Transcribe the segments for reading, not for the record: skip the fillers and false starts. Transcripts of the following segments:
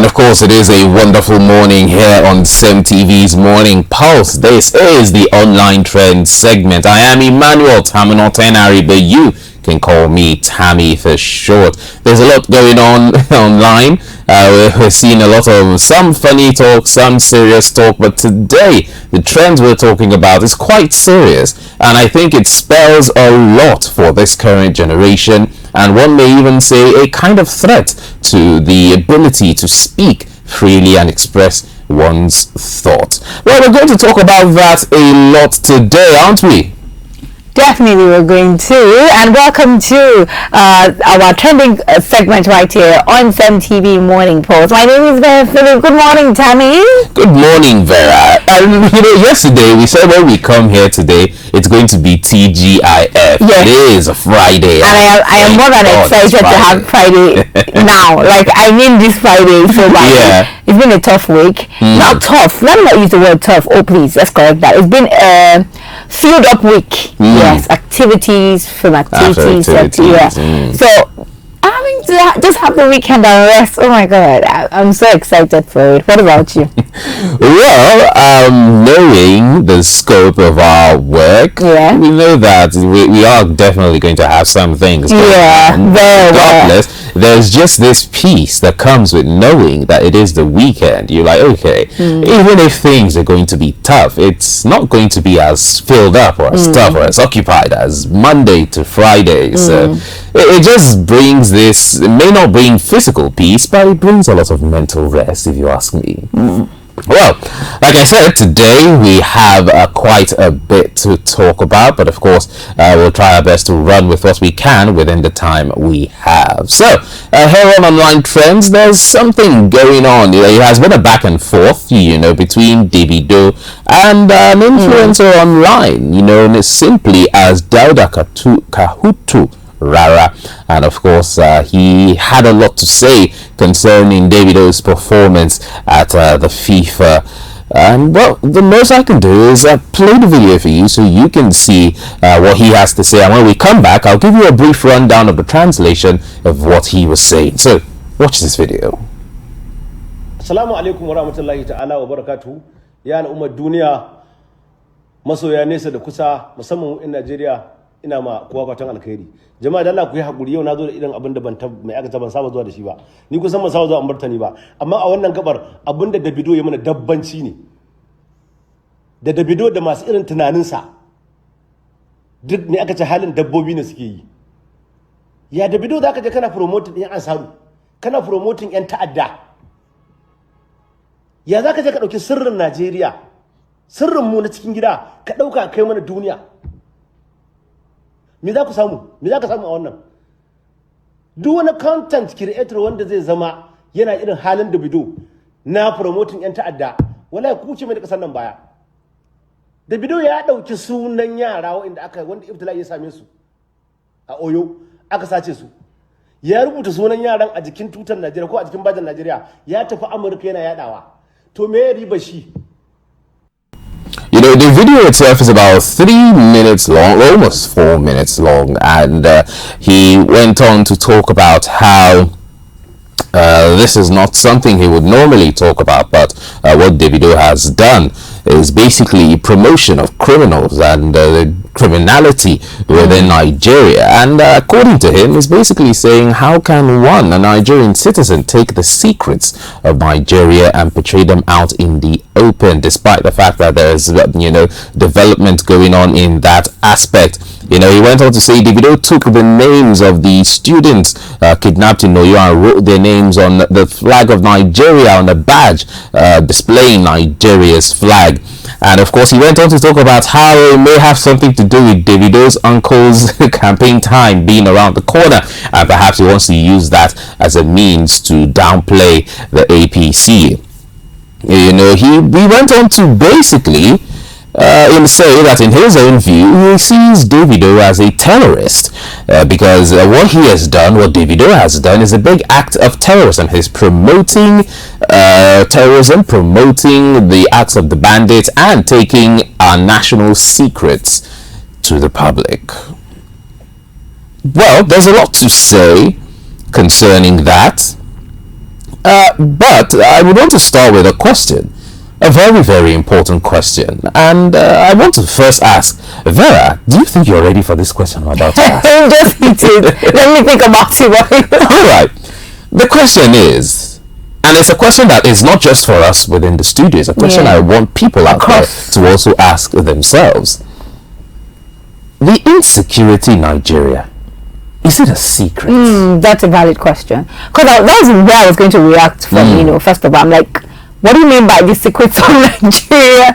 And of course, it is a wonderful morning here on CEMTV's Morning Pulse. This is the Online Trends segment. I am Emmanuel Taminotenari, but you can call me Tammy for short. There's a lot going on online. We're seeing a lot of some funny talk, some serious talk, but today the trends we're talking about is quite serious, and I think it spells a lot for this current generation, and one may even say a kind of threat to the ability to speak freely and express one's thoughts. Well, we're going to talk about that a lot today, aren't we? Definitely we're going to, and welcome to our trending segment right here on CEMTV Morning Pulse. My name is Vera Philip. Good morning, Tammy. Good morning, Vera. And yesterday we said when we come here today, it's going to be TGIF. Yes. It is a Friday. And I am more than excited to have Friday now. Like, I mean this Friday so badly. Yeah. It's been a tough week. Not tough. Let me not use the word tough. Oh, please, let's correct that. It's been a filled up week. Yes, activities, film activities. So having to just have the weekend and rest. Oh my God, I'm so excited for it. What about you? Well, knowing the scope of our work, we know that we are definitely going to have some things. Regardless, there's just this peace that comes with knowing that it is the weekend. You're like, okay, even if things are going to be tough, it's not going to be as filled up or as tough or as occupied as Monday to Friday. So it just brings this, it may not bring physical peace, but it brings a lot of mental rest, if you ask me. Well, like I said, today we have quite a bit to talk about, but of course we'll try our best to run with what we can within the time we have. So here on Online Trends, there's something going on. It has been a back and forth, between Davido and an influencer online, known simply as Dauda Kahutu Rara, and of course he had a lot to say concerning Davido's performance at the FIFA, and well, the most I can do is play the video for you so you can see what he has to say, and when we come back I'll give you a brief rundown of the translation of what he was saying. So watch this video. Assalamu alaikum wa rahmatullahi ta'ala wa barakatuhu. Ya al'ummar duniya, masoya nesa da kusa, musamman in Najeriya, ina ma kowa fatan alkhairi. Jama'a da Allah ku yi hakuri, yau na zo da irin abin da ban saba zuwa da shi ba. Ni kusan ban saba zuwa martani ba, amma a wannan gabar abin da Davido ya mana dabbanci ne. Da Davido da masu irin tunaninsa duk ne aka ce halin dabbobi ne suke yi. Ya Davido za ka je kana promoting ɗin ansaru, kana promoting ƴan ta'adda. Ya za ka je ka ɗauki sirrin Najeriya, sirrin mu na cikin gida, ka ɗauka kai mana duniya. Me za ku samu? Me za ka samu a wannan? Duk wani content creator wanda zai zama yana irin halin Davido na promoting yan ta'adda, wallahi ku ce mai da kasar nan baya. Davido ya dauki sunan yara wanda ibtila ya same su a Oyo, aka sace su. Ya rubuta sunan yaran a jikin tutar Najeriya ko a jikin bajin Najeriya, ya tafi Amurka yana yadawa. To me ya riba shi? The video itself is about 3 minutes long, almost 4 minutes long, and he went on to talk about how this is not something he would normally talk about, but what Davido has done is basically promotion of criminals and criminality within Nigeria, and according to him is basically saying, how can a Nigerian citizen take the secrets of Nigeria and portray them out in the open, despite the fact that there's development going on in that aspect. He went on to say Davido took the names of the students kidnapped in Oyo and wrote their names on the flag of Nigeria on a badge displaying Nigeria's flag. And of course he went on to talk about how it may have something to do with Davido's uncle's campaign time being around the corner, and perhaps he wants to use that as a means to downplay the APC. He went on to basically say that in his own view he sees Davido as a terrorist because what Davido has done is a big act of terrorism. He's promoting terrorism, promoting the acts of the bandits, and taking our national secrets to the public. Well, there's a lot to say concerning that. But I would want to start with a question. A very, very important question. And I want to first ask, Vera, do you think you're ready for this question I'm about to ask? Just hit it. Let me think about it. All right. The question is, and it's a question that is not just for us within the studio, it's a question I want people out there to also ask themselves. The insecurity in Nigeria, is it a secret? That's a valid question. Because that was where I was going to react from, first of all. I'm like, what do you mean by the secrets of Nigeria?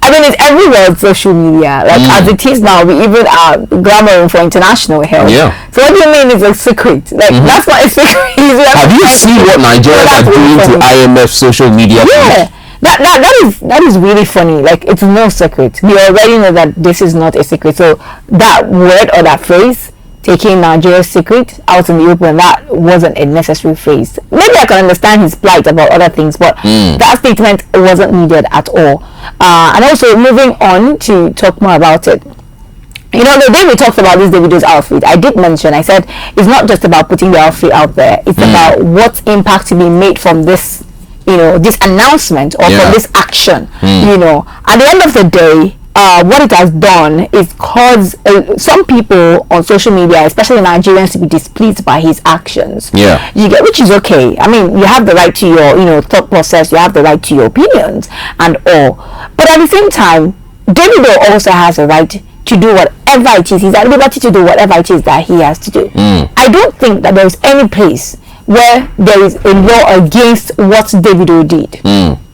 I mean, it's everywhere on social media. Like, as it is now, we even are glamoring for international health. Yeah. So what do you mean it's a secret? Like, that's not a secret. Have you seen what Nigerians are doing to IMF social media? Yeah. That is really funny. Like, it's no secret. We already know that this is not a secret. So that word or that phrase, taking Nigeria's secret out in the open, that wasn't a necessary phrase. Maybe I can understand his plight about other things, but that statement wasn't needed at all. And also, moving on to talk more about it. You know, the day we talked about this Davido's outfit, I did mention, I said, it's not just about putting the outfit out there. It's about what impact to be made from this, this announcement or from this action. At the end of the day, what it has done is cause some people on social media, especially Nigerians, to be displeased by his actions. Which is okay. I mean, you have the right to your thought process, you have the right to your opinions and all, but at the same time, Davido also has a right to do whatever it is. He's at liberty to do whatever it is that he has to do. I don't think that there is any place where there is a law against what Davido did.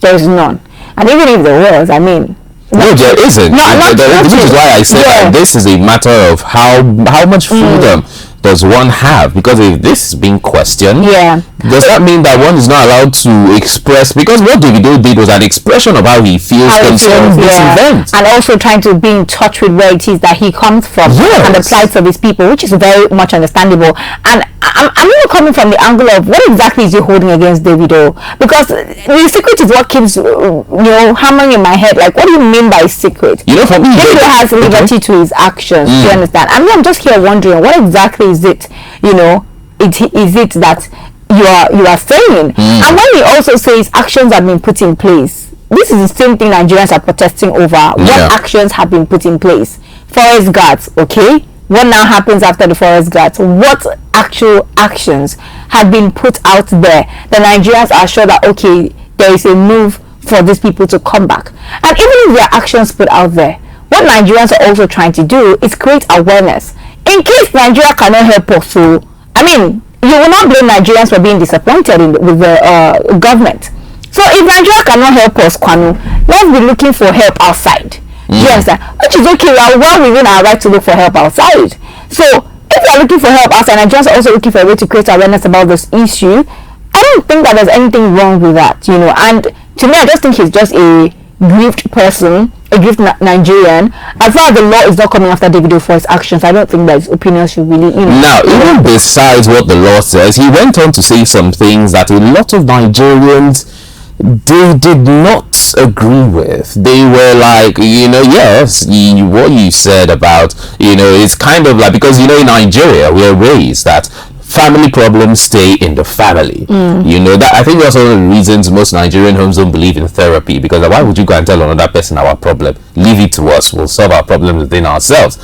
There is none. And even if there was, I mean, no, there isn't. Which is why I said that this is a matter of how much freedom does one have, because if this is being questioned, does that mean that one is not allowed to express? Because what Davido did was an expression of how he feels concerning this event, and also trying to be in touch with where it is that he comes from and the plights of his people, which is very much understandable. And I'm not coming from the angle of what exactly is he holding against Davido, because the secret is what keeps hammering in my head. Like, what do you mean by secret? For me, Davido has liberty to his actions. Do you understand? I mean, I'm just here wondering, what exactly is it? Is it that you are saying? And when he also says actions have been put in place, this is the same thing Nigerians are protesting over. What actions have been put in place? Forest guards, okay? What now happens after the forest guards? What actual actions have been put out there? The Nigerians are sure that, okay, there is a move for these people to come back. And even if there are actions put out there, what Nigerians are also trying to do is create awareness. In case Nigeria cannot help us, so, I mean, you will not blame Nigerians for being disappointed with the government. So if Nigeria cannot help us, Kwanu, let's be looking for help outside. Yes, which is okay. We are well within our right to look for help outside. So if we are looking for help outside, Nigerians are also looking for a way to create awareness about this issue. I don't think that there's anything wrong with that, And to me, I just think he's just a grieved person, a grieved Nigerian. As far as the law is not coming after Davido for his actions, I don't think that his opinion should really, Now, even besides what the law says, he went on to say some things that a lot of Nigerians, they did not agree with. They were like, yes, what you said about, it's kind of like, because, in Nigeria, we're raised that family problems stay in the family. That I think that's one of the reasons most Nigerian homes don't believe in therapy, because why would you go and tell another person our problem? Leave it to us, we'll solve our problems within ourselves.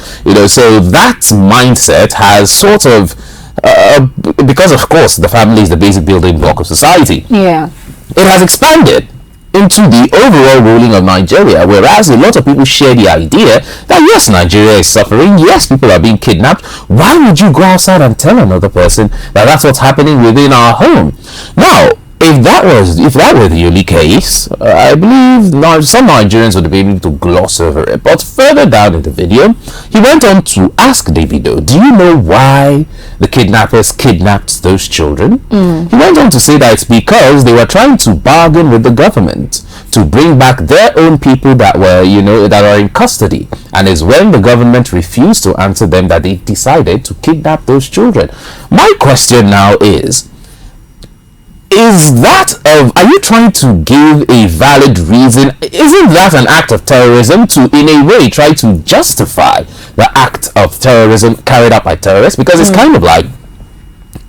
So that mindset has sort of because of course the family is the basic building block of society, it has expanded into the overall ruling of Nigeria, whereas a lot of people share the idea that yes, Nigeria is suffering, yes, people are being kidnapped. Why would you go outside and tell another person that that's what's happening within our home? Now, if that were the only case, I believe some Nigerians would be able to gloss over it. But further down in the video, he went on to ask Davido, do you know why the kidnappers kidnapped those children? He went on to say that it's because they were trying to bargain with the government to bring back their own people that were, that are in custody. And it's when the government refused to answer them that they decided to kidnap those children. My question now is are you trying to give a valid reason? Isn't that an act of terrorism to, in a way, try to justify the act of terrorism carried out by terrorists? Because it's kind of like,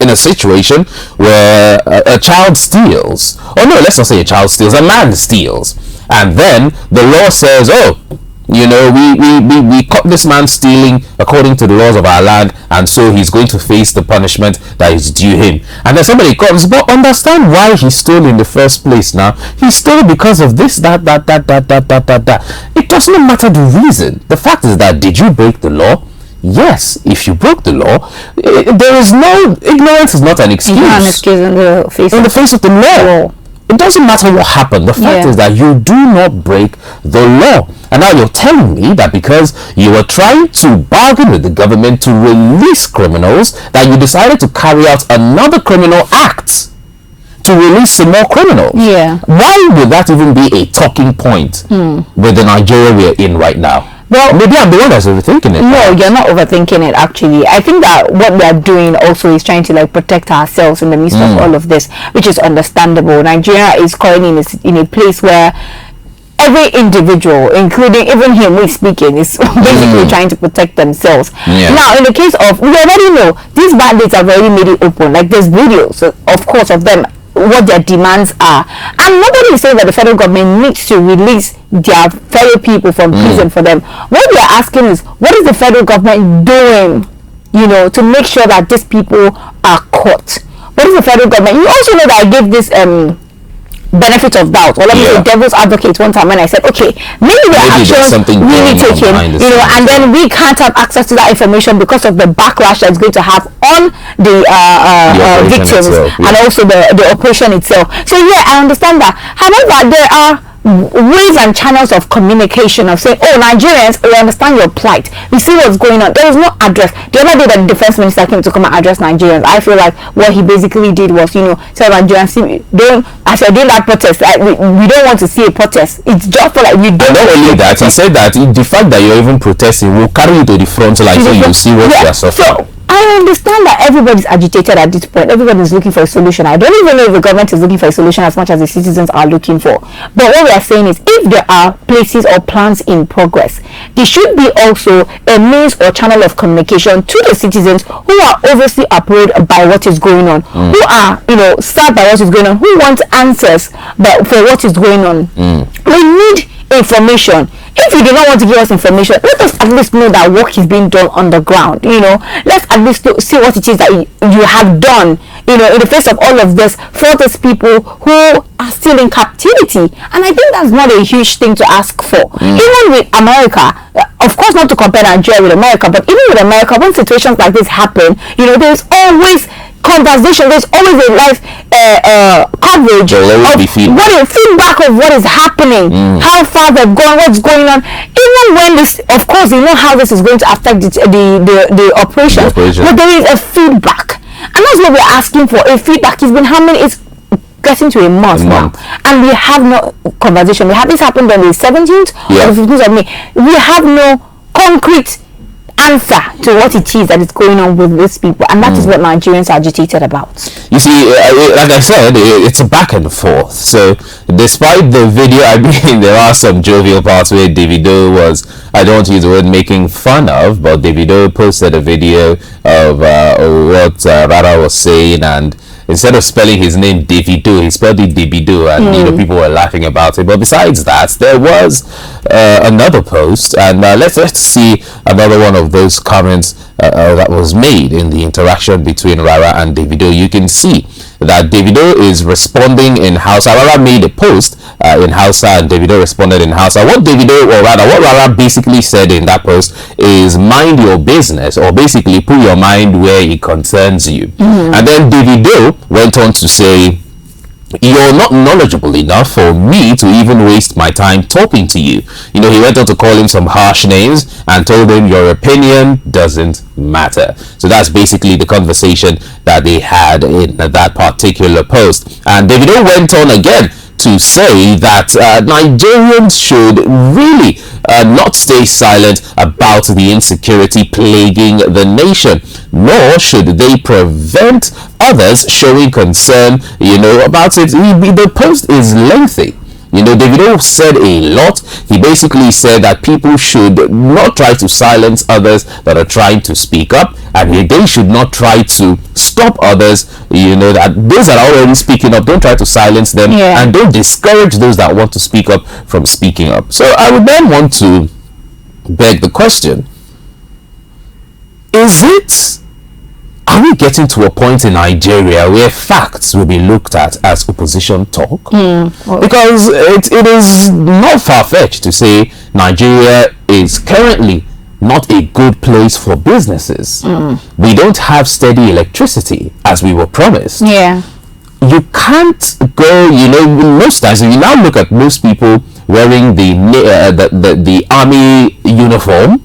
in a situation where a child steals, or no, let's not say a child steals, a man steals, and then the law says, oh, you know, we caught this man stealing according to the laws of our land, and so he's going to face the punishment that is due him. And then somebody comes, but understand why he stole in the first place. Now he stole because of this, that. It does not matter the reason. The fact is that, did you break the law? Yes, if you broke the law, there is no, ignorance is not an excuse. Not an excuse in the face of the law. It doesn't matter what happened. The fact is that you do not break the law. And now you're telling me that because you were trying to bargain with the government to release criminals, that you decided to carry out another criminal act to release some more criminals. Yeah. Why would that even be a talking point with the Nigeria we're in right now? Well, maybe I'm the one that's overthinking it. No, you're not overthinking it, actually. I think that what we are doing also is trying to like protect ourselves in the midst of all of this, which is understandable. Nigeria is currently in a place where every individual, including even him who is speaking, is basically trying to protect themselves. Now, in the case of, we already know these bandits have already made it open. Like, there's videos, of course, of them, what their demands are, and nobody is saying that the federal government needs to release their fellow people from prison for them. What we are asking is, what is the federal government doing, you know, to make sure that these people are caught? What is the federal government? You also know that I gave this benefit of doubt, or let me say devil's advocate one time, when I said, okay, maybe their actions really taken, you know, and then we can't have access to that information because of the backlash that's going to have on the victims and also the operation itself. So yeah, I understand that. However, there are ways and channels of communication of saying, oh, Nigerians, we understand your plight, we see what's going on. There is no address. The other day that the defense minister came to come and address Nigerians, I feel like what he basically did was, you know, tell Nigerians, don't, as you're doing that protest, we don't want to see a protest. It's just for like, we don't. And not only that, he said that the fact that you're even protesting will carry you to the front line, so you see what you are suffering. So I understand that everybody's agitated at this point. Everybody's looking for a solution. I don't even know if the government is looking for a solution as much as the citizens are looking for. But what we are saying is, if there are places or plans in progress, there should be also a means or channel of communication to the citizens who are obviously appalled by what is going on, who are, you know, sad by what is going on, who want answers for what is going on. We need information. If you do not want to give us information, let us at least know that work is being done on the ground. You know, let's at least see what it is that you have done, you know, in the face of all of this, for those people who are still in captivity. And I think that's not a huge thing to ask for. Even with America, of course, not to compare Nigeria with America, but even with America, when situations like this happen, you know, there's always conversation, there's always a live coverage of feedback of what is happening, how far they've gone, what's going on. Even when this, of course, you know how this is going to affect the operation, but there is a feedback, and that's what we're asking for. A feedback. It's been how many? It's getting to a month now, and we have no conversation. We have this happened on the 17th or the 15th of May. We have no concrete answer to what it is that is going on with these people, and that is what Nigerians are agitated about. You see, like I said, it's a back and forth. So despite the video, I mean, there are some jovial parts where Davido was, I don't want to use the word making fun of, but Davido posted a video of what Rara was saying, and instead of spelling his name Davido, he spelled it Davido, and you know, people were laughing about it. But besides that, there was another post, and let's see another one of those comments that was made in the interaction between Rara and Davido. You can see that Davido is responding in Hausa. Rara made a post in Hausa, and Davido responded in Hausa. What Rara basically said in that post is, mind your business, or basically put your mind where it concerns you. And then Davido went on to say, you're not knowledgeable enough for me to even waste my time talking to you. You know, he went on to call him some harsh names and told him your opinion doesn't matter. So that's basically the conversation that they had in that particular post. And Davido went on again to say that Nigerians should really not stay silent about the insecurity plaguing the nation, nor should they prevent others showing concern, you know, about it. The post is lengthy. Davido said a lot. He basically said that people should not try to silence others that are trying to speak up, and they should not try to stop others, that those that are already speaking up, don't try to silence them, and don't discourage those that want to speak up from speaking up. So I would then want to beg the question, are we getting to a point in Nigeria where facts will be looked at as opposition talk? Because it is not far-fetched to say Nigeria is currently not a good place for businesses. We don't have steady electricity as we were promised. You can't go, most times, if you now look at most people wearing the army uniform,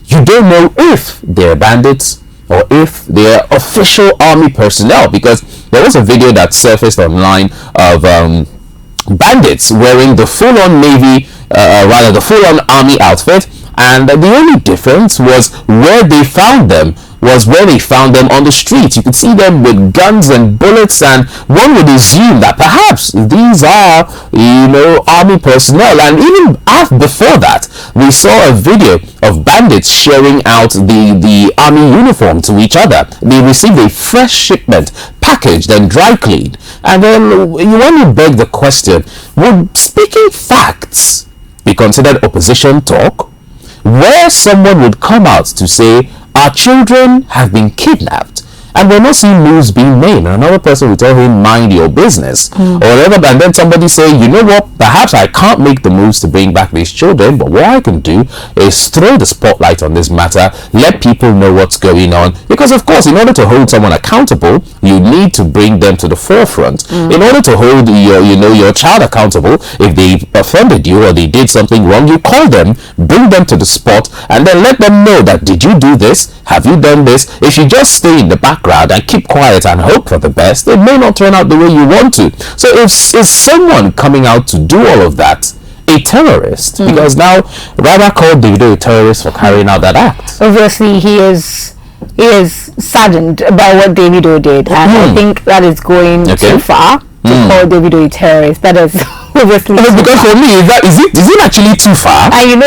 you don't know if they're bandits or if they're official army personnel, because there was a video that surfaced online of bandits wearing the full-on navy, the full-on army outfit, and the only difference was where they found them on the street. You could see them with guns and bullets, and one would assume that perhaps these are, army personnel. And even before that, we saw a video of bandits sharing out the army uniform to each other. They received a fresh shipment, packaged and dry cleaned. And then you want to beg the question, would speaking facts be considered opposition talk, where someone would come out to say, our children have been kidnapped and we're not seeing moves being made, and another person will tell him, mind your business, or whatever, and then somebody say, you know what, perhaps I can't make the moves to bring back these children, but what I can do is throw the spotlight on this matter, let people know what's going on, because of course, in order to hold someone accountable, you need to bring them to the forefront. In order to hold your child accountable, if they offended you or they did something wrong, you call them, bring them to the spot, and then let them know that, did you do this? Have you done this? If you just stay in the background and keep quiet and hope for the best, it may not turn out the way you want to. So is someone coming out to do all of that a terrorist? Because now Rara called Davido a terrorist for carrying out that act. Obviously he is saddened about what Davido did, and I think that is going too far to call Davido a terrorist. That is obviously because for me, is it actually too far? And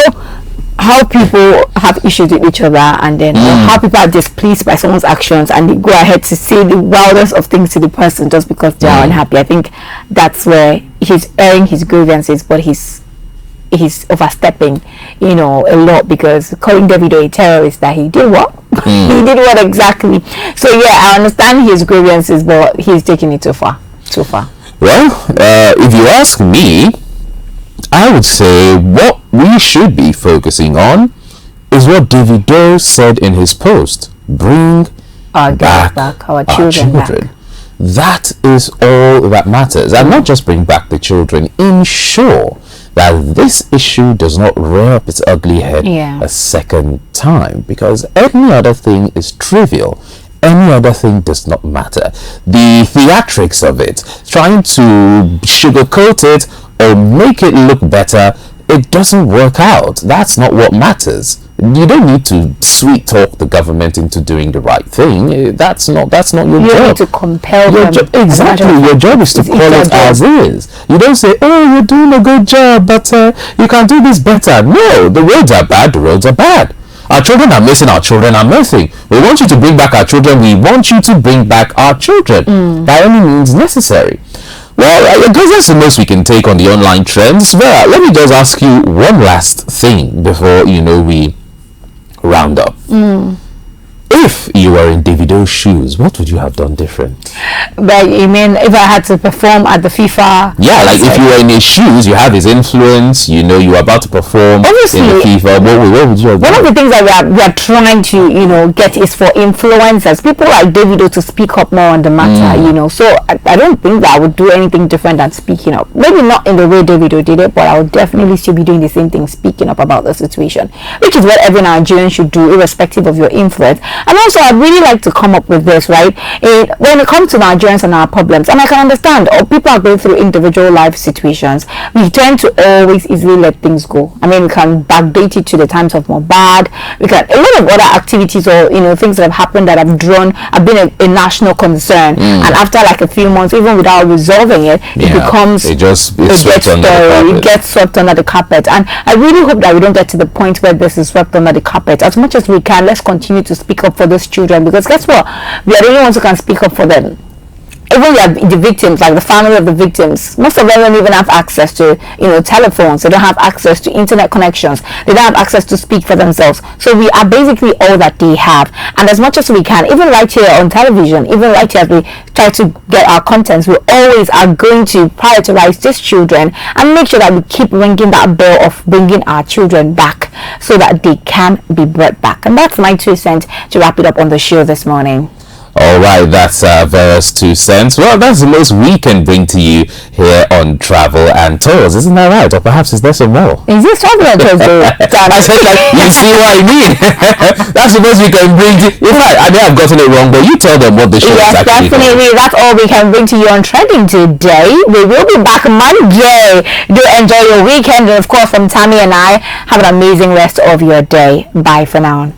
how people have issues with each other, and then how people are displeased by someone's actions, and they go ahead to say the wildest of things to the person just because they are unhappy. I think that's where he's airing his grievances, but he's overstepping, a lot, because calling Davido a terrorist, that he did what? He did what exactly? So I understand his grievances, but he's taking it too far. Well, if you ask me, I would say what we should be focusing on is what Davido said in his post: bring back our children. That is all that matters, and not just bring back the children, ensure that this issue does not rear up its ugly head a second time, because any other thing is trivial. Any other thing does not matter. The theatrics of it, trying to sugarcoat it or make it look better, it doesn't work out. That's not what matters. You don't need to sweet talk the government into doing the right thing. That's not your job. You need to compel them. Exactly. Your job is to call it as is. You don't say, oh, you're doing a good job, but you can do this better. No, the roads are bad. The roads are bad. Our children are missing. Our children are missing. We want you to bring back our children. We want you to bring back our children by any means necessary. Well, I guess that's the most we can take on the online trends. Well, let me just ask you one last thing before we round up. If you were in Davido's shoes, what would you have done different? But you mean if I had to perform at the FIFA? Yeah, like if you were in his shoes, you have his influence, you're about to perform obviously, in the FIFA, what would you have done? One of the things that we are trying to, get is for influencers, people like Davido, to speak up more on the matter, So I don't think that I would do anything different than speaking up. Maybe not in the way Davido did it, but I would definitely still be doing the same thing, speaking up about the situation, which is what every Nigerian should do, irrespective of your influence. And also, I'd really like to come up with this, right? When it comes to Nigerians and our problems, and I can understand, people are going through individual life situations, we tend to always easily let things go. I mean, we can backdate it to the times of Mobad. We can a lot of other activities or things that have happened that have been a national concern, and after like a few months, even without resolving it, it becomes it gets swept under the carpet. And I really hope that we don't get to the point where this is swept under the carpet. As much as we can, let's continue to speak up for those children, because guess what, we are the only ones who can speak up for them. Even the victims, like the family of the victims, most of them don't even have access to telephones. They don't have access to internet connections. They don't have access to speak for themselves. So we are basically all that they have. And as much as we can, even right here on television, even right here as we try to get our contents, we always are going to prioritize these children and make sure that we keep ringing that bell of bringing our children back so that they can be brought back. And that's my 2 cents to wrap it up on the show this morning. All right, that's Vera's 2 cents. Well, that's the most we can bring to you here on Travel and Tours, isn't that right? Or perhaps is there some more? Is this Travel and Tours? I said, like, you see what I mean? That's the most we can bring to you. In fact, I may have gotten it wrong, but you tell them what the show is actually. Yes, definitely. That's all we can bring to you on Trending today. We will be back Monday. Do enjoy your weekend. And of course, from Tammy and I, have an amazing rest of your day. Bye for now.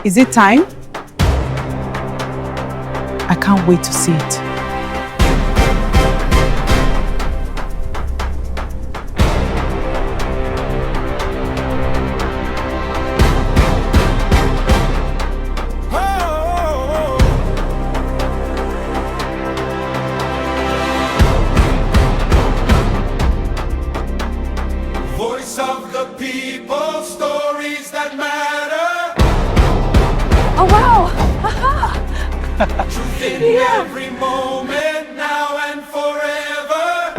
Is it time? I can't wait to see it. Voice of the people, stories that matter. Oh wow! Truth in every moment, now and forever.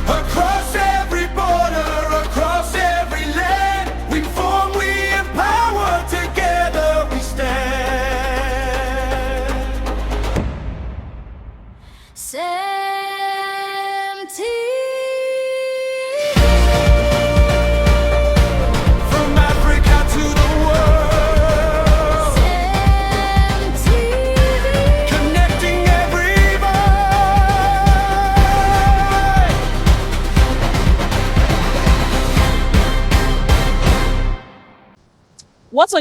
Across every border, across every land, we form, we empower, together we stand. What's on your